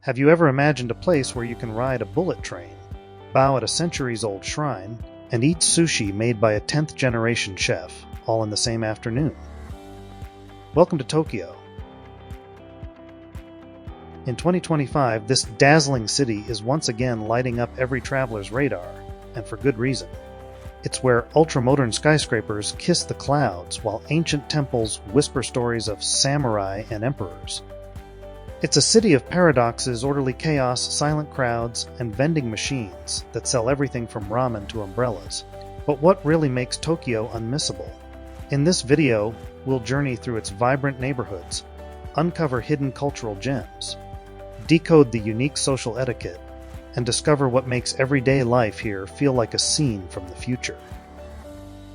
Have you ever imagined a place where you can ride a bullet train, bow at a centuries-old shrine, and eat sushi made by a 10th-generation chef, all in the same afternoon? Welcome to Tokyo. In 2025, this dazzling city is once again lighting up every traveler's radar, and for good reason. It's where ultra-modern skyscrapers kiss the clouds while ancient temples whisper stories of samurai and emperors. It's a city of paradoxes, orderly chaos, silent crowds, and vending machines that sell everything from ramen to umbrellas. But what really makes Tokyo unmissable? In this video, we'll journey through its vibrant neighborhoods, uncover hidden cultural gems, decode the unique social etiquette, and discover what makes everyday life here feel like a scene from the future.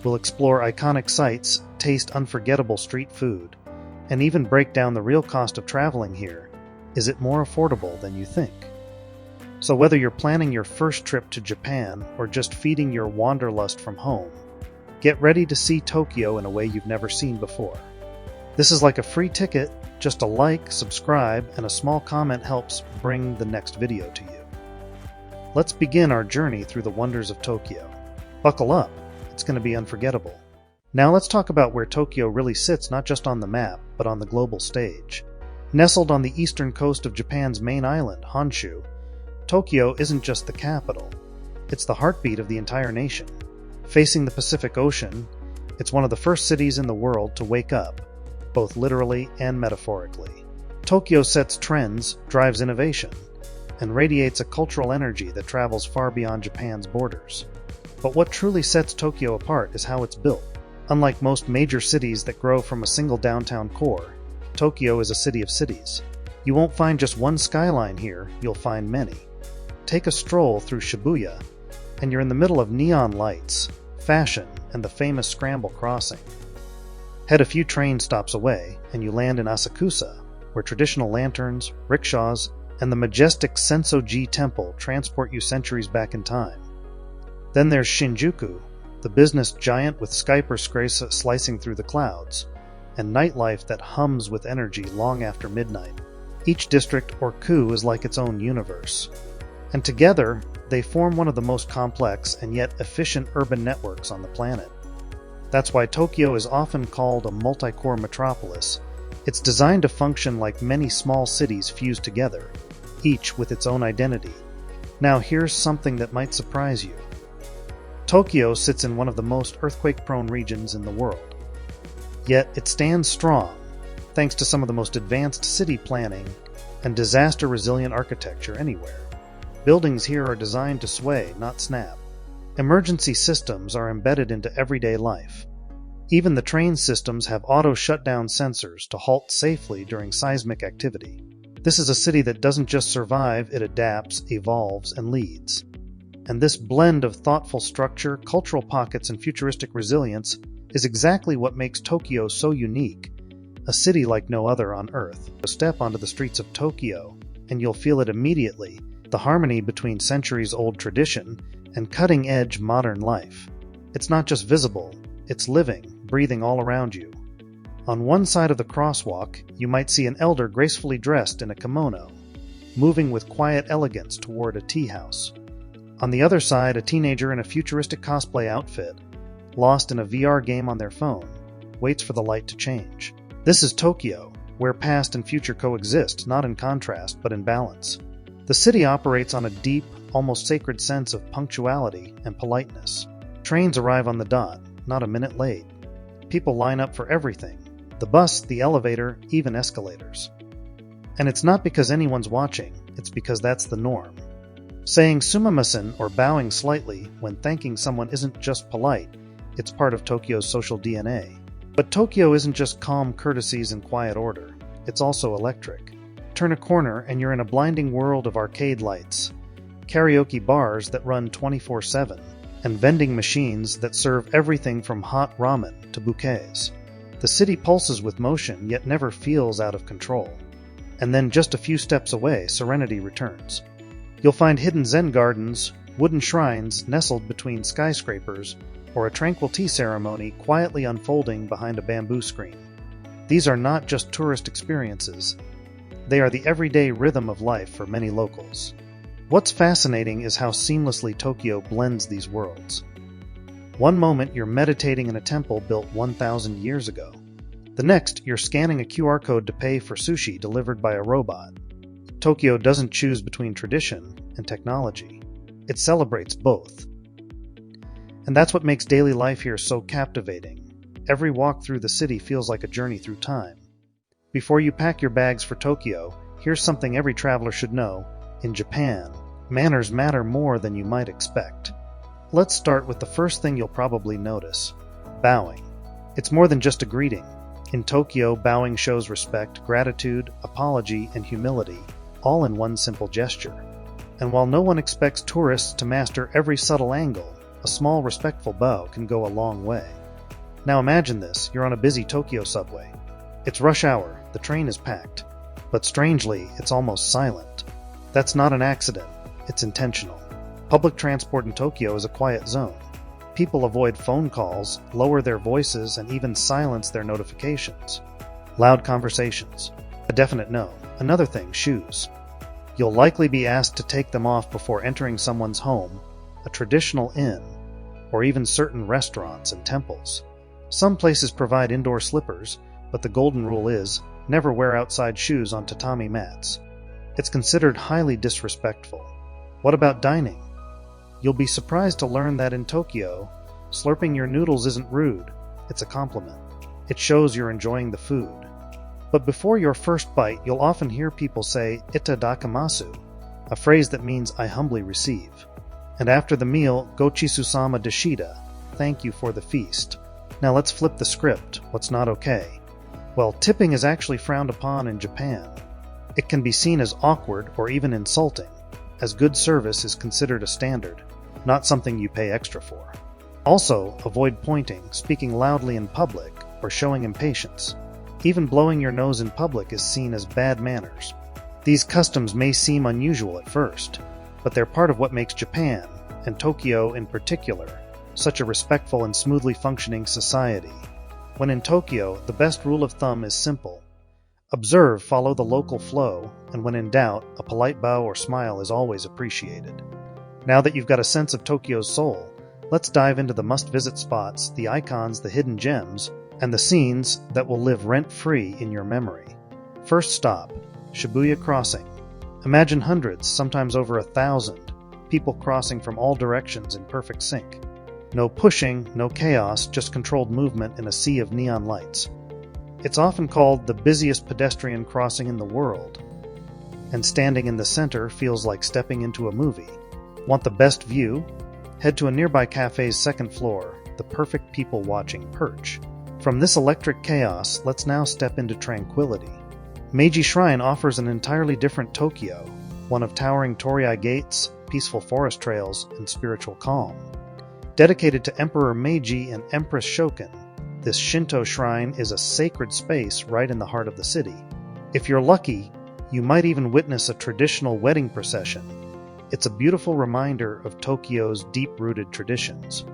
We'll explore iconic sights, taste unforgettable street food, and even break down the real cost of traveling here. Is it more affordable than you think? So whether you're planning your first trip to Japan or just feeding your wanderlust from home, get ready to see Tokyo in a way you've never seen before. This is like a free ticket. Just a like, subscribe, and a small comment helps bring the next video to you. Let's begin our journey through the wonders of Tokyo. Buckle up, it's going to be unforgettable. Now let's talk about where Tokyo really sits, not just on the map, but on the global stage. Nestled on the eastern coast of Japan's main island, Honshu, Tokyo isn't just the capital. It's the heartbeat of the entire nation. Facing the Pacific Ocean, it's one of the first cities in the world to wake up, both literally and metaphorically. Tokyo sets trends, drives innovation, and radiates a cultural energy that travels far beyond Japan's borders. But what truly sets Tokyo apart is how it's built. Unlike most major cities that grow from a single downtown core, Tokyo is a city of cities. You won't find just one skyline here, you'll find many. Take a stroll through Shibuya, and you're in the middle of neon lights, fashion, and the famous Scramble Crossing. Head a few train stops away, and you land in Asakusa, where traditional lanterns, rickshaws, and the majestic Senso-ji temple transport you centuries back in time. Then there's Shinjuku, the business giant with skyscrapers slicing through the clouds, and nightlife that hums with energy long after midnight. Each district or ku is like its own universe, and together they form one of the most complex and yet efficient urban networks on the planet. That's why Tokyo is often called a multi-core metropolis. It's designed to function like many small cities fused together, each with its own identity. Now here's something that might surprise you. Tokyo sits in one of the most earthquake-prone regions in the world. Yet it stands strong, thanks to some of the most advanced city planning and disaster-resilient architecture anywhere. Buildings here are designed to sway, not snap. Emergency systems are embedded into everyday life. Even the train systems have auto-shutdown sensors to halt safely during seismic activity. This is a city that doesn't just survive, it adapts, evolves, and leads. And this blend of thoughtful structure, cultural pockets, and futuristic resilience is exactly what makes Tokyo so unique, a city like no other on Earth. Step onto the streets of Tokyo, and you'll feel it immediately, the harmony between centuries-old tradition and cutting-edge modern life. It's not just visible, it's living, breathing all around you. On one side of the crosswalk, you might see an elder gracefully dressed in a kimono, moving with quiet elegance toward a tea house. On the other side, a teenager in a futuristic cosplay outfit, lost in a VR game on their phone, waits for the light to change. This is Tokyo, where past and future coexist, not in contrast, but in balance. The city operates on a deep, almost sacred sense of punctuality and politeness. Trains arrive on the dot, not a minute late. People line up for everything: the bus, the elevator, even escalators. And it's not because anyone's watching, it's because that's the norm. Saying sumimasen or bowing slightly when thanking someone isn't just polite, it's part of Tokyo's social DNA. But Tokyo isn't just calm courtesies and quiet order, it's also electric. Turn a corner and you're in a blinding world of arcade lights, karaoke bars that run 24/7, and vending machines that serve everything from hot ramen to bouquets. The city pulses with motion, yet never feels out of control. And then just a few steps away, serenity returns. You'll find hidden Zen gardens, wooden shrines nestled between skyscrapers, or a tranquil tea ceremony quietly unfolding behind a bamboo screen. These are not just tourist experiences. They are the everyday rhythm of life for many locals. What's fascinating is how seamlessly Tokyo blends these worlds. One moment you're meditating in a temple built 1,000 years ago. The next, you're scanning a QR code to pay for sushi delivered by a robot. Tokyo doesn't choose between tradition and technology. It celebrates both. And that's what makes daily life here so captivating. Every walk through the city feels like a journey through time. Before you pack your bags for Tokyo, here's something every traveler should know. In Japan, manners matter more than you might expect. Let's start with the first thing you'll probably notice: bowing. It's more than just a greeting. In Tokyo, bowing shows respect, gratitude, apology, and humility, all in one simple gesture. And while no one expects tourists to master every subtle angle, a small respectful bow can go a long way. Now imagine this: you're on a busy Tokyo subway. It's rush hour, the train is packed. But strangely, it's almost silent. That's not an accident, it's intentional. Public transport in Tokyo is a quiet zone. People avoid phone calls, lower their voices, and even silence their notifications. Loud conversations. A definite no. Another thing, shoes. You'll likely be asked to take them off before entering someone's home, a traditional inn, or even certain restaurants and temples. Some places provide indoor slippers, but the golden rule is, never wear outside shoes on tatami mats. It's considered highly disrespectful. What about dining? You'll be surprised to learn that in Tokyo, slurping your noodles isn't rude, it's a compliment. It shows you're enjoying the food. But before your first bite, you'll often hear people say itadakimasu, a phrase that means I humbly receive. And after the meal, gochisusama deshita, thank you for the feast. Now let's flip the script. What's not okay? Well, tipping is actually frowned upon in Japan. It can be seen as awkward or even insulting, as good service is considered a standard, not something you pay extra for. Also, avoid pointing, speaking loudly in public, or showing impatience. Even blowing your nose in public is seen as bad manners. These customs may seem unusual at first, but they're part of what makes Japan, and Tokyo in particular, such a respectful and smoothly functioning society. When in Tokyo, the best rule of thumb is simple. Observe, follow the local flow, and when in doubt, a polite bow or smile is always appreciated. Now that you've got a sense of Tokyo's soul, let's dive into the must-visit spots, the icons, the hidden gems, and the scenes that will live rent-free in your memory. First stop, Shibuya Crossing. Imagine hundreds, sometimes over 1,000, people crossing from all directions in perfect sync. No pushing, no chaos, just controlled movement in a sea of neon lights. It's often called the busiest pedestrian crossing in the world, and standing in the center feels like stepping into a movie. Want the best view? Head to a nearby cafe's second floor, the perfect people-watching perch. From this electric chaos, let's now step into tranquility. Meiji Shrine offers an entirely different Tokyo, one of towering torii gates, peaceful forest trails, and spiritual calm. Dedicated to Emperor Meiji and Empress Shokin, this Shinto shrine is a sacred space right in the heart of the city. If you're lucky, you might even witness a traditional wedding procession. It's a beautiful reminder of Tokyo's deep-rooted traditions.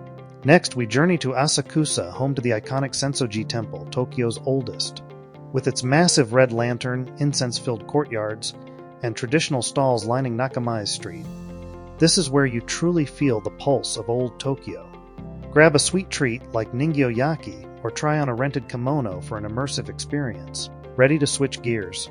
Next, we journey to Asakusa, home to the iconic Senso-ji temple, Tokyo's oldest. With its massive red lantern, incense-filled courtyards, and traditional stalls lining Nakamae Street, this is where you truly feel the pulse of old Tokyo. Grab a sweet treat like ningyo-yaki or try on a rented kimono for an immersive experience. Ready to switch gears.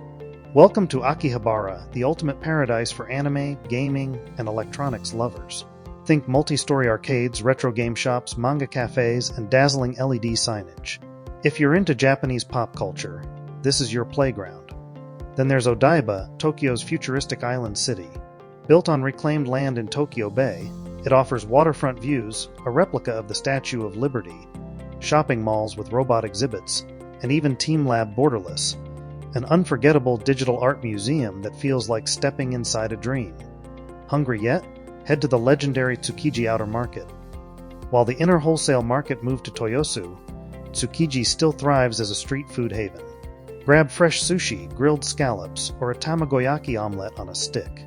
Welcome to Akihabara, the ultimate paradise for anime, gaming, and electronics lovers. Think multi-story arcades, retro game shops, manga cafes, and dazzling LED signage. If you're into Japanese pop culture, this is your playground. Then there's Odaiba, Tokyo's futuristic island city. Built on reclaimed land in Tokyo Bay, it offers waterfront views, a replica of the Statue of Liberty, shopping malls with robot exhibits, and even Team Lab Borderless, an unforgettable digital art museum that feels like stepping inside a dream. Hungry yet? Head to the legendary Tsukiji Outer Market. While the inner wholesale market moved to Toyosu, Tsukiji still thrives as a street food haven. Grab fresh sushi, grilled scallops, or a tamagoyaki omelette on a stick.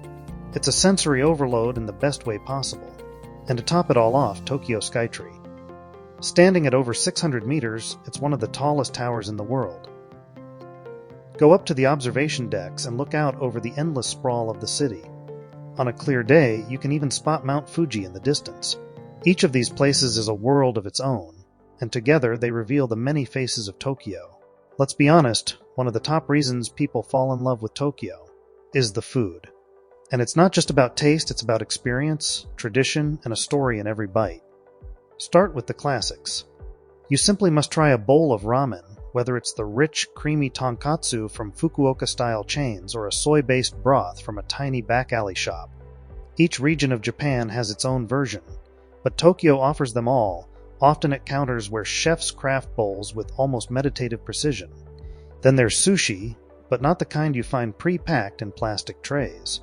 It's a sensory overload in the best way possible. And to top it all off, Tokyo Skytree. Standing at over 600 meters, it's one of the tallest towers in the world. Go up to the observation decks and look out over the endless sprawl of the city. On a clear day, you can even spot Mount Fuji in the distance. Each of these places is a world of its own, and together they reveal the many faces of Tokyo. Let's be honest, one of the top reasons people fall in love with Tokyo is the food. And it's not just about taste, it's about experience, tradition, and a story in every bite. Start with the classics. You simply must try a bowl of ramen, whether it's the rich, creamy tonkatsu from Fukuoka-style chains or a soy-based broth from a tiny back-alley shop. Each region of Japan has its own version, but Tokyo offers them all, often at counters where chefs craft bowls with almost meditative precision. Then there's sushi, but not the kind you find pre-packed in plastic trays.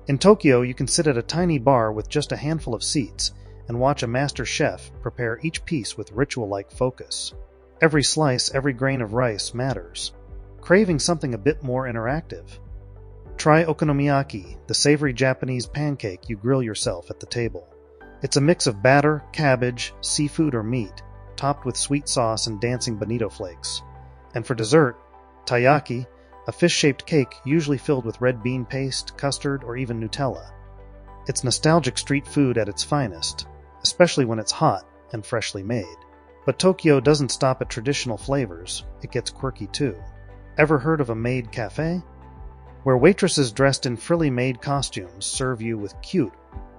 In Tokyo, you can sit at a tiny bar with just a handful of seats and watch a master chef prepare each piece with ritual-like focus. Every slice, every grain of rice matters. Craving something a bit more interactive? Try okonomiyaki, the savory Japanese pancake you grill yourself at the table. It's a mix of batter, cabbage, seafood, or meat, topped with sweet sauce and dancing bonito flakes. And for dessert, taiyaki, a fish-shaped cake usually filled with red bean paste, custard, or even Nutella. It's nostalgic street food at its finest, especially when it's hot and freshly made. But Tokyo doesn't stop at traditional flavors, it gets quirky too. Ever heard of a maid cafe? Where waitresses dressed in frilly maid costumes serve you with cute,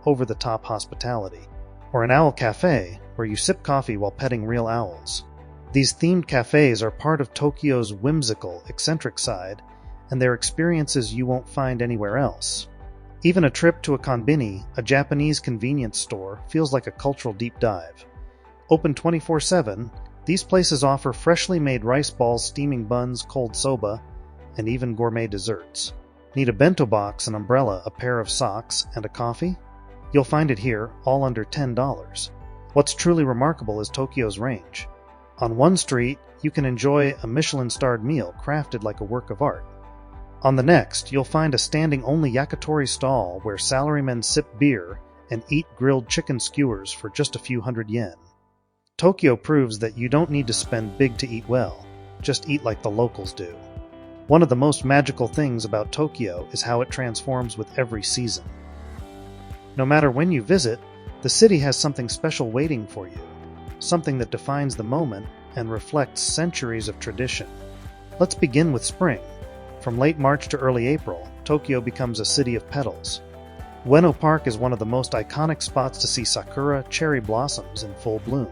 over-the-top hospitality. Or an owl cafe, where you sip coffee while petting real owls. These themed cafes are part of Tokyo's whimsical, eccentric side, and they're experiences you won't find anywhere else. Even a trip to a konbini, a Japanese convenience store, feels like a cultural deep dive. Open 24/7, these places offer freshly made rice balls, steaming buns, cold soba, and even gourmet desserts. Need a bento box, an umbrella, a pair of socks, and a coffee? You'll find it here, all under $10. What's truly remarkable is Tokyo's range. On one street, you can enjoy a Michelin-starred meal crafted like a work of art. On the next, you'll find a standing-only yakitori stall where salarymen sip beer and eat grilled chicken skewers for just a few hundred yen. Tokyo proves that you don't need to spend big to eat well, just eat like the locals do. One of the most magical things about Tokyo is how it transforms with every season. No matter when you visit, the city has something special waiting for you, something that defines the moment and reflects centuries of tradition. Let's begin with spring. From late March to early April, Tokyo becomes a city of petals. Ueno Park is one of the most iconic spots to see sakura cherry blossoms in full bloom.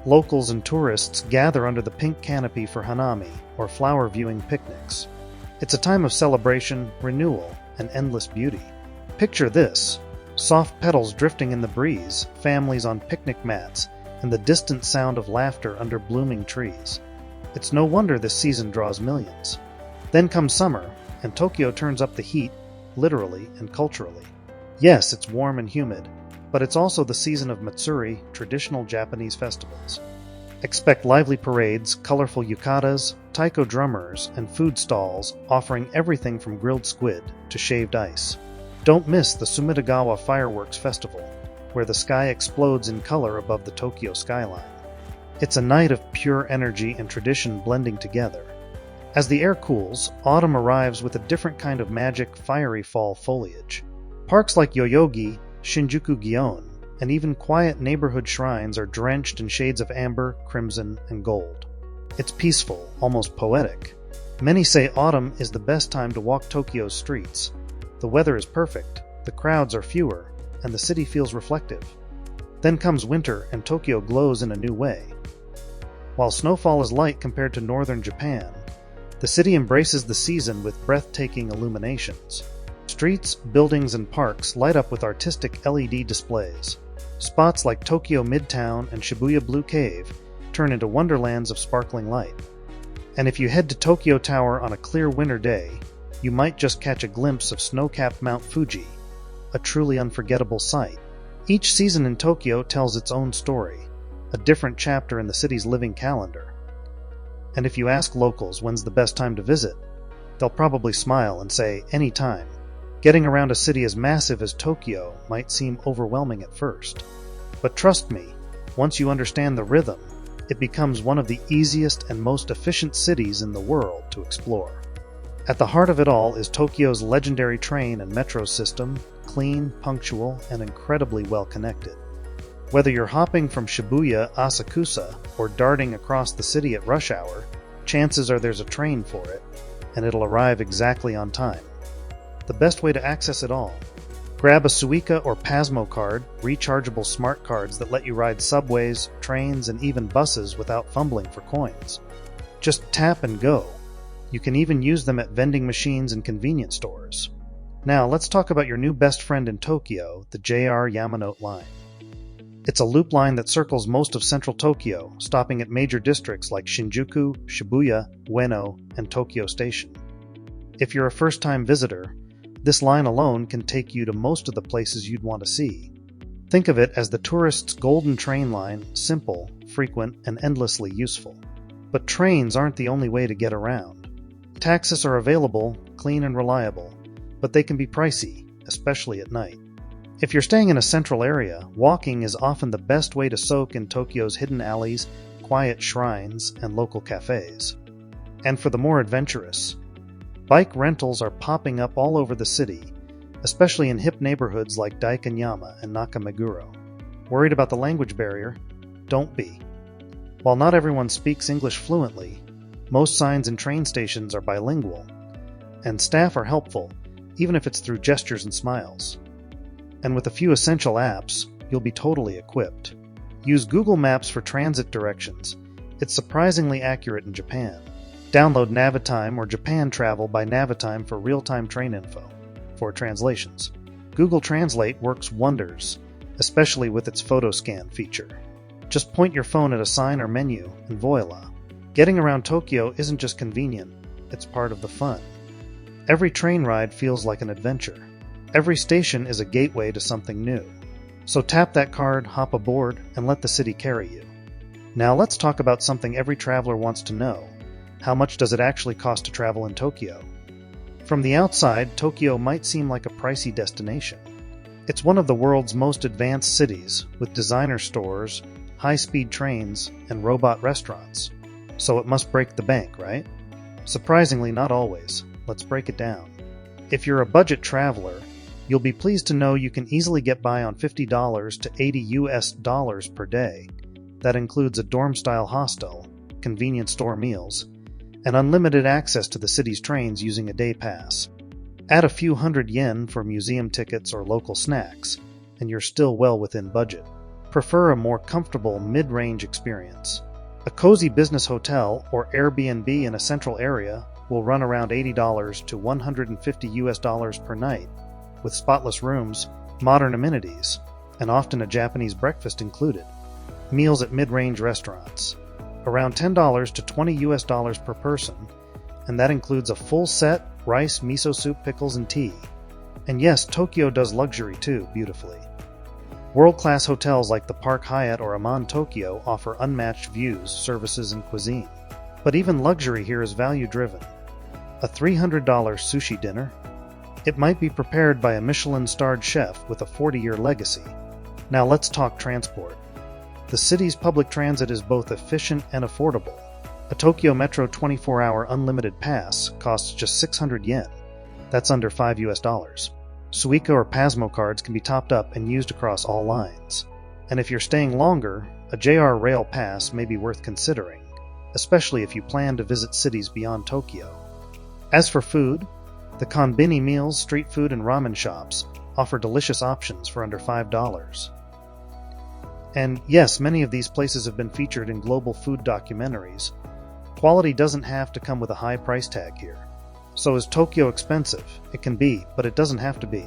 Locals and tourists gather under the pink canopy for hanami, or flower viewing picnics. It's a time of celebration, renewal, and endless beauty. Picture this: soft petals drifting in the breeze, families on picnic mats, and the distant sound of laughter under blooming trees. It's no wonder this season draws millions. Then comes summer, and Tokyo turns up the heat, literally and culturally. Yes, it's warm and humid, but it's also the season of Matsuri, traditional Japanese festivals. Expect lively parades, colorful yukatas, taiko drummers, and food stalls offering everything from grilled squid to shaved ice. Don't miss the Sumidagawa Fireworks Festival, where the sky explodes in color above the Tokyo skyline. It's a night of pure energy and tradition blending together. As the air cools, autumn arrives with a different kind of magic, fiery fall foliage. Parks like Yoyogi, Shinjuku Gion, and even quiet neighborhood shrines are drenched in shades of amber, crimson, and gold. It's peaceful, almost poetic. Many say autumn is the best time to walk Tokyo's streets. The weather is perfect, the crowds are fewer, and the city feels reflective. Then comes winter, and Tokyo glows in a new way. While snowfall is light compared to northern Japan, the city embraces the season with breathtaking illuminations. Streets, buildings, and parks light up with artistic LED displays. Spots like Tokyo Midtown and Shibuya Blue Cave turn into wonderlands of sparkling light. And if you head to Tokyo Tower on a clear winter day, you might just catch a glimpse of snow-capped Mount Fuji, a truly unforgettable sight. Each season in Tokyo tells its own story, a different chapter in the city's living calendar. And if you ask locals when's the best time to visit, they'll probably smile and say any time. Getting around a city as massive as Tokyo might seem overwhelming at first. But trust me, once you understand the rhythm, it becomes one of the easiest and most efficient cities in the world to explore. At the heart of it all is Tokyo's legendary train and metro system, clean, punctual, and incredibly well connected. Whether you're hopping from Shibuya, Asakusa, or darting across the city at rush hour, chances are there's a train for it, and it'll arrive exactly on time. The best way to access it all: grab a Suica or Pasmo card, rechargeable smart cards that let you ride subways, trains, and even buses without fumbling for coins. Just tap and go. You can even use them at vending machines and convenience stores. Now let's talk about your new best friend in Tokyo, the JR Yamanote line. It's a loop line that circles most of central Tokyo, stopping at major districts like Shinjuku, Shibuya, Ueno, and Tokyo Station. If you're a first-time visitor, this line alone can take you to most of the places you'd want to see. Think of it as the tourist's golden train line, simple, frequent, and endlessly useful. But trains aren't the only way to get around. Taxis are available, clean and reliable, but they can be pricey, especially at night. If you're staying in a central area, walking is often the best way to soak in Tokyo's hidden alleys, quiet shrines, and local cafes. And for the more adventurous, bike rentals are popping up all over the city, especially in hip neighborhoods like Daikanyama and Nakameguro. Worried about the language barrier? Don't be. While not everyone speaks English fluently, most signs and train stations are bilingual, and staff are helpful, even if it's through gestures and smiles. And with a few essential apps, you'll be totally equipped. Use Google Maps for transit directions. It's surprisingly accurate in Japan. Download Navitime or Japan Travel by Navitime for real-time train info. For translations, Google Translate works wonders, especially with its photo scan feature. Just point your phone at a sign or menu, and voila. Getting around Tokyo isn't just convenient, it's part of the fun. Every train ride feels like an adventure. Every station is a gateway to something new. So tap that card, hop aboard, and let the city carry you. Now let's talk about something every traveler wants to know. How much does it actually cost to travel in Tokyo? From the outside, Tokyo might seem like a pricey destination. It's one of the world's most advanced cities, with designer stores, high-speed trains, and robot restaurants. So it must break the bank, right? Surprisingly, not always. Let's break it down. If you're a budget traveler, you'll be pleased to know you can easily get by on $50 to $80 per day. That includes a dorm-style hostel, convenience store meals, and unlimited access to the city's trains using a day pass. Add a few hundred yen for museum tickets or local snacks, and you're still well within budget. Prefer a more comfortable mid-range experience. A cozy business hotel or Airbnb in a central area will run around $80 to $150 per night, with spotless rooms, modern amenities, and often a Japanese breakfast included. Meals at mid-range restaurants, around $10 to $20 per person, and that includes a full set, rice, miso soup, pickles, and tea. And yes, Tokyo does luxury too, beautifully. World-class hotels like the Park Hyatt or Aman Tokyo offer unmatched views, services, and cuisine. But even luxury here is value-driven. A $300 sushi dinner? It might be prepared by a Michelin-starred chef with a 40-year legacy. Now let's talk transport. The city's public transit is both efficient and affordable. A Tokyo Metro 24-hour unlimited pass costs just 600 yen. That's under $5. Suica or Pasmo cards can be topped up and used across all lines. And if you're staying longer, a JR Rail Pass may be worth considering, especially if you plan to visit cities beyond Tokyo. As for food, the konbini meals, street food, and ramen shops offer delicious options for under $5. And yes, many of these places have been featured in global food documentaries. Quality doesn't have to come with a high price tag here. So is Tokyo expensive? It can be, but it doesn't have to be.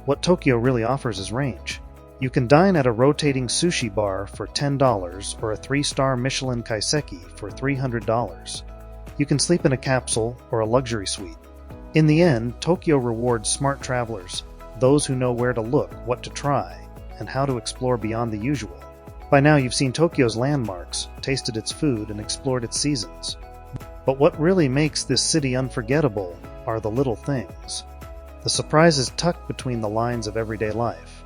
What Tokyo really offers is range. You can dine at a rotating sushi bar for $10 or a 3-star Michelin kaiseki for $300. You can sleep in a capsule or a luxury suite. In the end, Tokyo rewards smart travelers, those who know where to look, what to try, and how to explore beyond the usual. By now you've seen Tokyo's landmarks, tasted its food, and explored its seasons. But what really makes this city unforgettable are the little things. The surprises tucked between the lines of everyday life.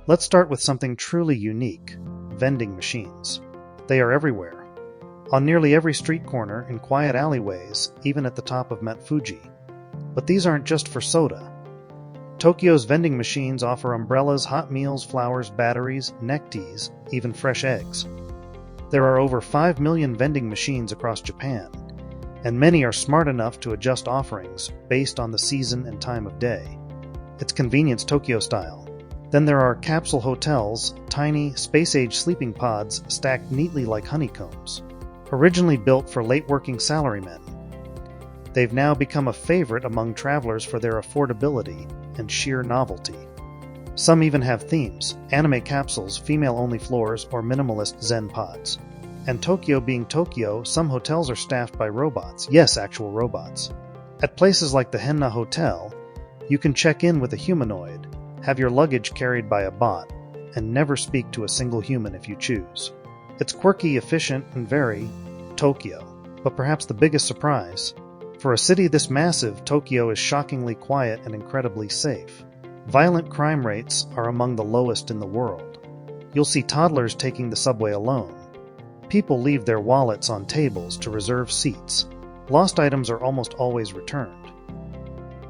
Let's start with something truly unique: vending machines. They are everywhere. On nearly every street corner, in quiet alleyways, even at the top of Mount Fuji. But these aren't just for soda. Tokyo's vending machines offer umbrellas, hot meals, flowers, batteries, neck teas, even fresh eggs. There are over 5 million vending machines across Japan, and many are smart enough to adjust offerings based on the season and time of day. It's convenience Tokyo style. Then there are capsule hotels, tiny, space-age sleeping pods stacked neatly like honeycombs. Originally built for late-working salarymen, they've now become a favorite among travelers for their affordability and sheer novelty. Some even have themes: anime capsules, female-only floors, or minimalist zen pods. And Tokyo being Tokyo, some hotels are staffed by robots. Yes, actual robots. At places like the Henna Hotel, you can check in with a humanoid, have your luggage carried by a bot, and never speak to a single human if you choose. It's quirky, efficient, and very Tokyo. But perhaps the biggest surprise: for a city this massive, Tokyo is shockingly quiet and incredibly safe. Violent crime rates are among the lowest in the world. You'll see toddlers taking the subway alone. People leave their wallets on tables to reserve seats. Lost items are almost always returned.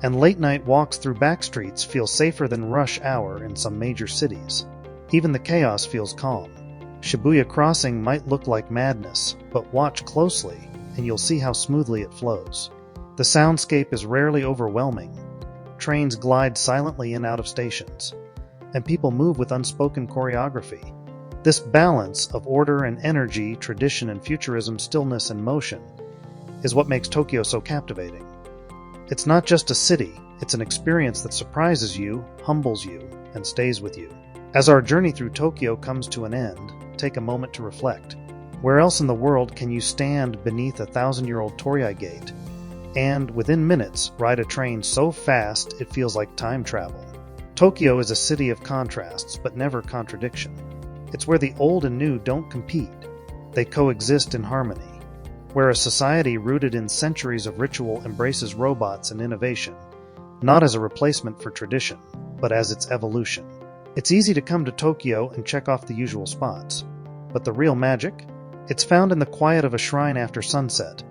And late-night walks through back streets feel safer than rush hour in some major cities. Even the chaos feels calm. Shibuya crossing might look like madness, but watch closely and you'll see how smoothly it flows. The soundscape is rarely overwhelming. Trains glide silently in and out of stations, and people move with unspoken choreography. This balance of order and energy, tradition and futurism, stillness and motion, is what makes Tokyo so captivating. It's not just a city, it's an experience that surprises you, humbles you, and stays with you. As our journey through Tokyo comes to an end, take a moment to reflect. Where else in the world can you stand beneath a 1,000-year-old torii gate and, within minutes, ride a train so fast it feels like time travel? Tokyo is a city of contrasts, but never contradiction. It's where the old and new don't compete. They coexist in harmony. Where a society rooted in centuries of ritual embraces robots and innovation, not as a replacement for tradition, but as its evolution. It's easy to come to Tokyo and check off the usual spots. But the real magic? It's found in the quiet of a shrine after sunset,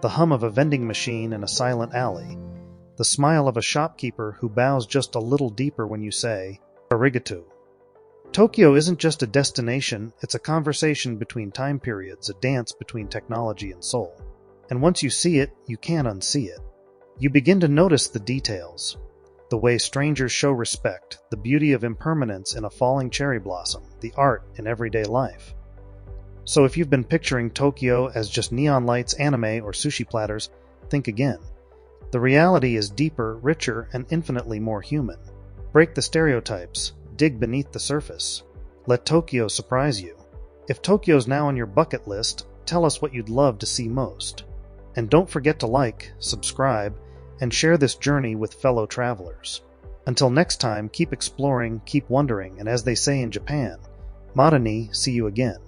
the hum of a vending machine in a silent alley, the smile of a shopkeeper who bows just a little deeper when you say, "Arigato." Tokyo isn't just a destination, it's a conversation between time periods, a dance between technology and soul. And once you see it, you can't unsee it. You begin to notice the details, the way strangers show respect, the beauty of impermanence in a falling cherry blossom, the art in everyday life. So if you've been picturing Tokyo as just neon lights, anime, or sushi platters, think again. The reality is deeper, richer, and infinitely more human. Break the stereotypes. Dig beneath the surface. Let Tokyo surprise you. If Tokyo's now on your bucket list, tell us what you'd love to see most. And don't forget to like, subscribe, and share this journey with fellow travelers. Until next time, keep exploring, keep wondering, and as they say in Japan, Mata ni, see you again.